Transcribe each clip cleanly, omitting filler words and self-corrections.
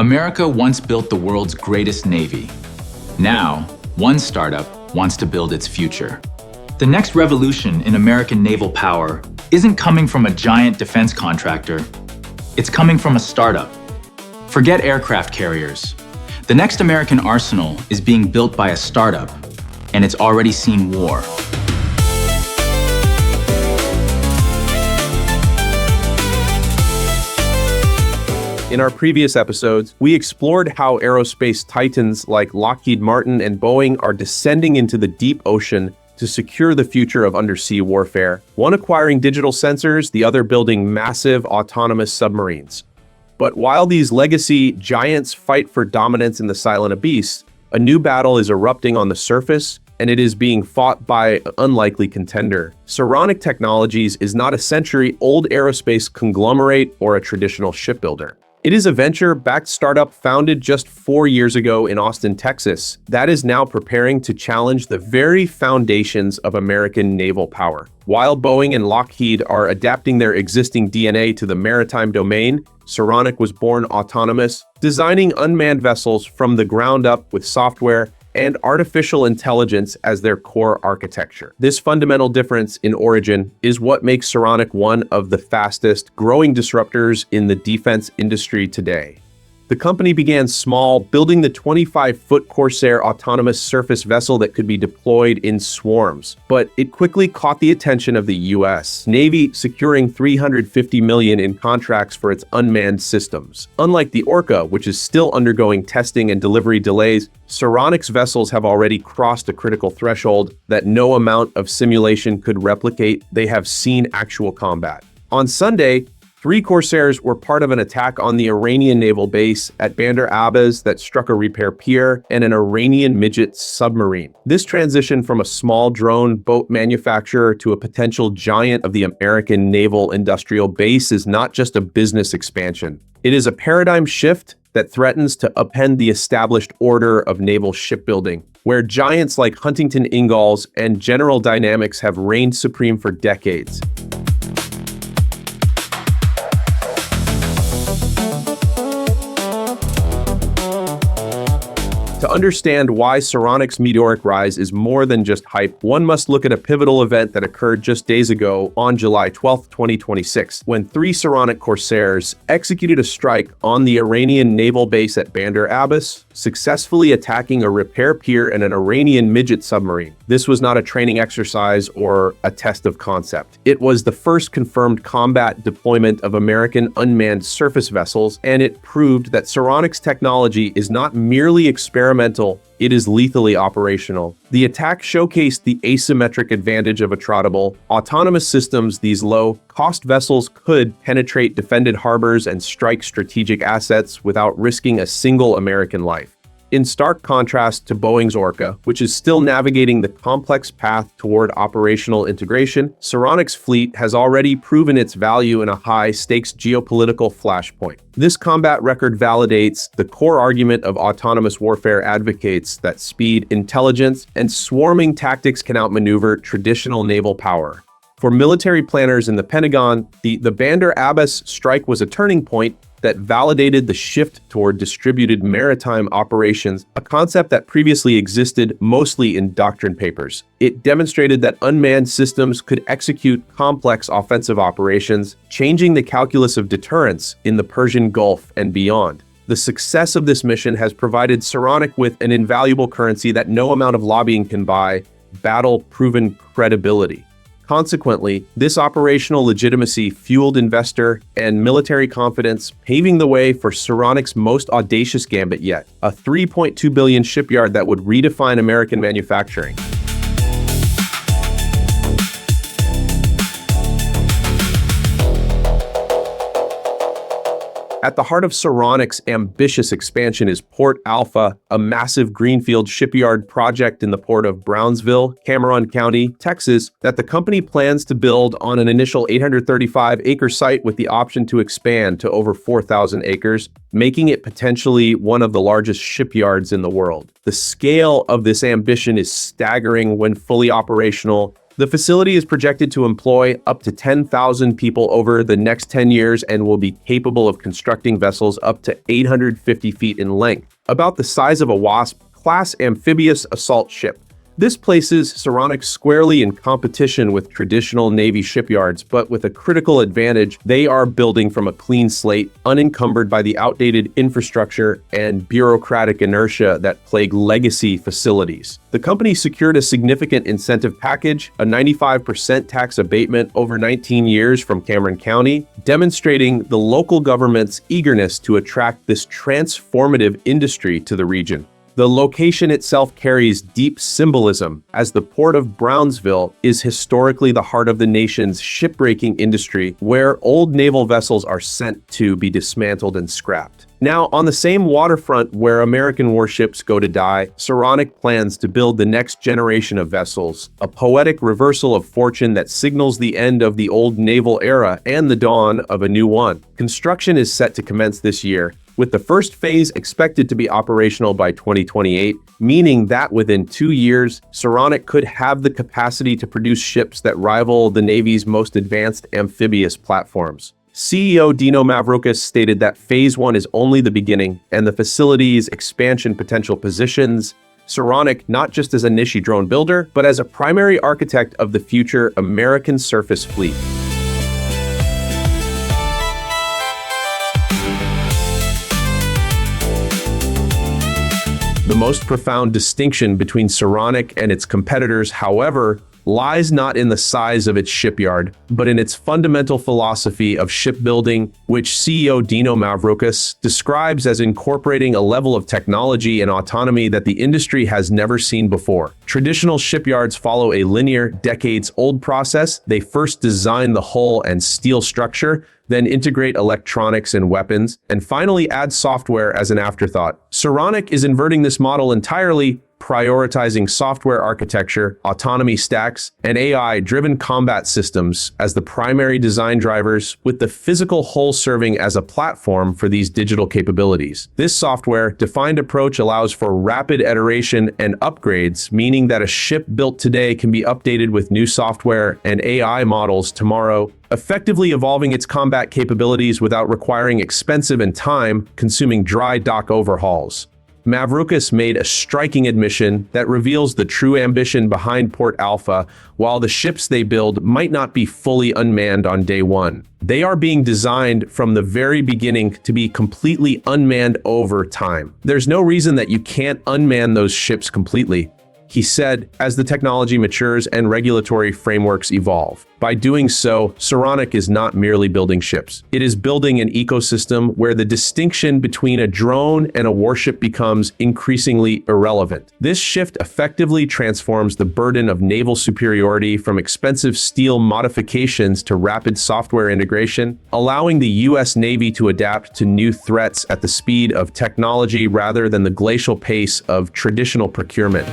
America once built the world's greatest navy. Now, one startup wants to build its future. The next revolution in American naval power isn't coming from a giant defense contractor. It's coming from a startup. Forget aircraft carriers. The next American arsenal is being built by a startup, and it's already seen war. In our previous episodes, we explored how aerospace titans like Lockheed Martin and Boeing are descending into the deep ocean to secure the future of undersea warfare, one acquiring digital sensors, the other building massive autonomous submarines. But while these legacy giants fight for dominance in the silent abyss, a new battle is erupting on the surface, and it is being fought by an unlikely contender. Saronic Technologies is not a century-old aerospace conglomerate or a traditional shipbuilder. It is a venture-backed startup founded just 4 years ago in Austin, Texas, that is now preparing to challenge the very foundations of American naval power. While Boeing and Lockheed are adapting their existing DNA to the maritime domain, Saronic was born autonomous, designing unmanned vessels from the ground up with software and artificial intelligence as their core architecture. This fundamental difference in origin is what makes Saronic one of the fastest growing disruptors in the defense industry today. The company began small, building the 25-foot Corsair autonomous surface vessel that could be deployed in swarms, but it quickly caught the attention of the U.S. Navy, securing $350 million in contracts for its unmanned systems. Unlike the Orca, which is still undergoing testing and delivery delays, Saronic's vessels have already crossed a critical threshold that no amount of simulation could replicate. They have seen actual combat. On Sunday, 3 Corsairs were part of an attack on the Iranian naval base at Bandar Abbas that struck a repair pier and an Iranian midget submarine. This transition from a small drone boat manufacturer to a potential giant of the American naval industrial base is not just a business expansion. It is a paradigm shift that threatens to upend the established order of naval shipbuilding, where giants like Huntington Ingalls and General Dynamics have reigned supreme for decades. To understand why Saronic's meteoric rise is more than just hype, one must look at a pivotal event that occurred just days ago on July 12, 2026, when 3 Saronic Corsairs executed a strike on the Iranian naval base at Bandar Abbas, successfully attacking a repair pier and an Iranian midget submarine. This was not a training exercise or a test of concept. It was the first confirmed combat deployment of American unmanned surface vessels, and it proved that Saronic's technology is not merely experimental, it is lethally operational. The attack showcased the asymmetric advantage of attributable autonomous systems. These low-cost vessels could penetrate defended harbors and strike strategic assets without risking a single American life. In stark contrast to Boeing's Orca, which is still navigating the complex path toward operational integration, Saronic's fleet has already proven its value in a high-stakes geopolitical flashpoint. This combat record validates the core argument of autonomous warfare advocates that speed, intelligence, and swarming tactics can outmaneuver traditional naval power. For military planners in the Pentagon, the Bandar Abbas strike was a turning point that validated the shift toward distributed maritime operations, a concept that previously existed mostly in doctrine papers. It demonstrated that unmanned systems could execute complex offensive operations, changing the calculus of deterrence in the Persian Gulf and beyond. The success of this mission has provided Saronic with an invaluable currency that no amount of lobbying can buy: battle-proven credibility. Consequently, this operational legitimacy fueled investor and military confidence, paving the way for Saronic's most audacious gambit yet, a $3.2 billion shipyard that would redefine American manufacturing. At the heart of Saronic's ambitious expansion is Port Alpha, a massive greenfield shipyard project in the port of Brownsville, Cameron County, Texas, that the company plans to build on an initial 835-acre site with the option to expand to over 4,000 acres, making it potentially one of the largest shipyards in the world. The scale of this ambition is staggering when fully operational. The facility is projected to employ up to 10,000 people over the next 10 years and will be capable of constructing vessels up to 850 feet in length, about the size of a Wasp-class amphibious assault ship. This places Saronic squarely in competition with traditional Navy shipyards, but with a critical advantage: they are building from a clean slate, unencumbered by the outdated infrastructure and bureaucratic inertia that plague legacy facilities. The company secured a significant incentive package, a 95% tax abatement over 19 years from Cameron County, demonstrating the local government's eagerness to attract this transformative industry to the region. The location itself carries deep symbolism, as the port of Brownsville is historically the heart of the nation's shipbreaking industry, where old naval vessels are sent to be dismantled and scrapped. Now, on the same waterfront where American warships go to die, Saronic plans to build the next generation of vessels, a poetic reversal of fortune that signals the end of the old naval era and the dawn of a new one. Construction is set to commence this year, with the first phase expected to be operational by 2028, meaning that within 2 years, Saronic could have the capacity to produce ships that rival the Navy's most advanced amphibious platforms. CEO Dino Mavroukis stated that Phase 1 is only the beginning, and the facility's expansion potential positions Saronic not just as a niche drone builder, but as a primary architect of the future American surface fleet. The most profound distinction between Saronic and its competitors, however, lies not in the size of its shipyard, but in its fundamental philosophy of shipbuilding, which CEO Dino Mavroukis describes as incorporating a level of technology and autonomy that the industry has never seen before. Traditional shipyards follow a linear, decades-old process. They first design the hull and steel structure, then integrate electronics and weapons, and finally add software as an afterthought. Saronic is inverting this model entirely, prioritizing software architecture, autonomy stacks, and AI-driven combat systems as the primary design drivers, with the physical hull serving as a platform for these digital capabilities. This software-defined approach allows for rapid iteration and upgrades, meaning that a ship built today can be updated with new software and AI models tomorrow, effectively evolving its combat capabilities without requiring expensive and time-consuming dry dock overhauls. Mavroukis made a striking admission that reveals the true ambition behind Port Alpha. While the ships they build might not be fully unmanned on day one, they are being designed from the very beginning to be completely unmanned over time. There's no reason that you can't unman those ships completely, he said, as the technology matures and regulatory frameworks evolve. By doing so, Saronic is not merely building ships. It is building an ecosystem where the distinction between a drone and a warship becomes increasingly irrelevant. This shift effectively transforms the burden of naval superiority from expensive steel modifications to rapid software integration, allowing the U.S. Navy to adapt to new threats at the speed of technology rather than the glacial pace of traditional procurement.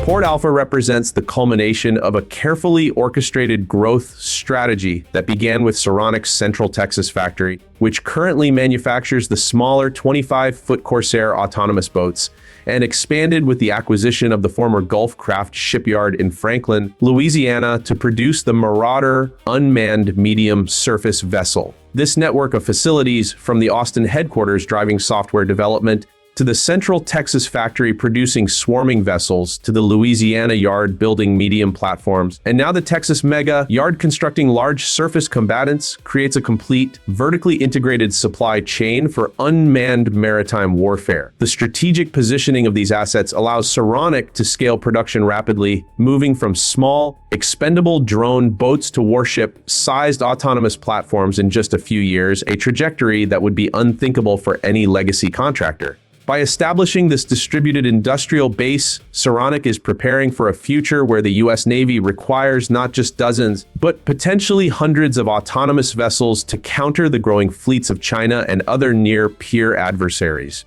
Port Alpha represents the culmination of a carefully orchestrated growth strategy that began with Saronic's Central Texas factory, which currently manufactures the smaller 25-foot Corsair autonomous boats, and expanded with the acquisition of the former Gulf Craft shipyard in Franklin, Louisiana, to produce the Marauder unmanned medium surface vessel. This network of facilities, from the Austin headquarters driving software development, to the Central Texas factory producing swarming vessels, to the Louisiana yard building medium platforms, and now the Texas mega yard constructing large surface combatants, creates a complete, vertically integrated supply chain for unmanned maritime warfare. The strategic positioning of these assets allows Saronic to scale production rapidly, moving from small, expendable drone boats to warship-sized autonomous platforms in just a few years, a trajectory that would be unthinkable for any legacy contractor. By establishing this distributed industrial base, Saronic is preparing for a future where the U.S. Navy requires not just dozens, but potentially hundreds of autonomous vessels to counter the growing fleets of China and other near-peer adversaries.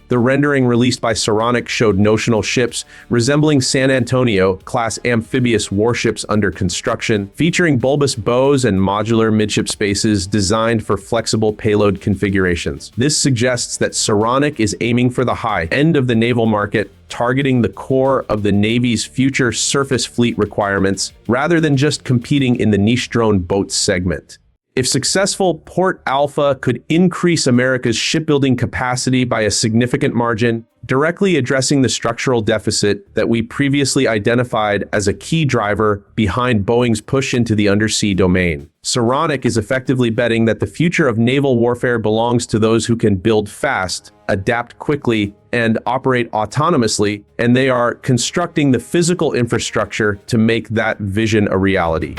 The rendering released by Saronic showed notional ships resembling San Antonio-class amphibious warships under construction, featuring bulbous bows and modular midship spaces designed for flexible payload configurations. This suggests that Saronic is aiming for the high end of the naval market, targeting the core of the Navy's future surface fleet requirements, rather than just competing in the niche drone boat segment. If successful, Port Alpha could increase America's shipbuilding capacity by a significant margin, directly addressing the structural deficit that we previously identified as a key driver behind Boeing's push into the undersea domain. Saronic is effectively betting that the future of naval warfare belongs to those who can build fast, adapt quickly, and operate autonomously, and they are constructing the physical infrastructure to make that vision a reality.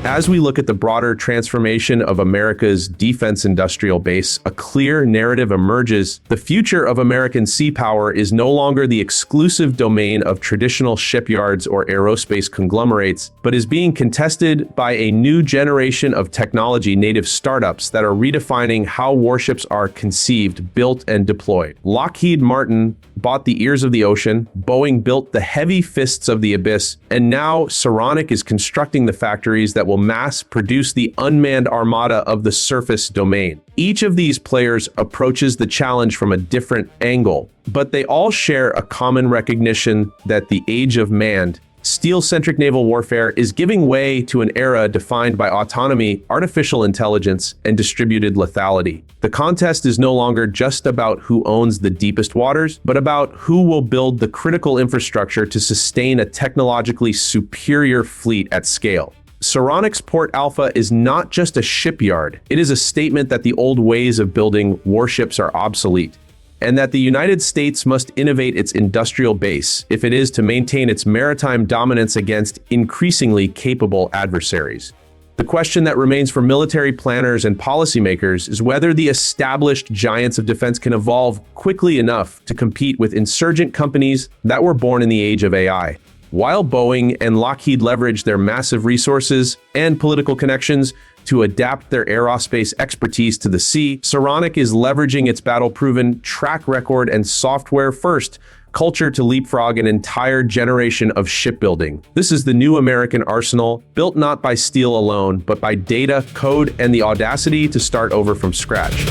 As we look at the broader transformation of America's defense industrial base, a clear narrative emerges. The future of American sea power is no longer the exclusive domain of traditional shipyards or aerospace conglomerates, but is being contested by a new generation of technology-native startups that are redefining how warships are conceived, built, and deployed. Lockheed Martin bought the ears of the ocean, Boeing built the heavy fists of the abyss, and now Saronic is constructing the factories that will mass-produce the unmanned armada of the surface domain. Each of these players approaches the challenge from a different angle, but they all share a common recognition that the age of manned, steel-centric naval warfare is giving way to an era defined by autonomy, artificial intelligence, and distributed lethality. The contest is no longer just about who owns the deepest waters, but about who will build the critical infrastructure to sustain a technologically superior fleet at scale. Saronic's Port Alpha is not just a shipyard. It is a statement that the old ways of building warships are obsolete, and that the United States must innovate its industrial base if it is to maintain its maritime dominance against increasingly capable adversaries. The question that remains for military planners and policymakers is whether the established giants of defense can evolve quickly enough to compete with insurgent companies that were born in the age of AI. While Boeing and Lockheed leverage their massive resources and political connections to adapt their aerospace expertise to the sea, Saronic is leveraging its battle-proven track record and software-first culture to leapfrog an entire generation of shipbuilding. This is the new American arsenal, built not by steel alone, but by data, code, and the audacity to start over from scratch.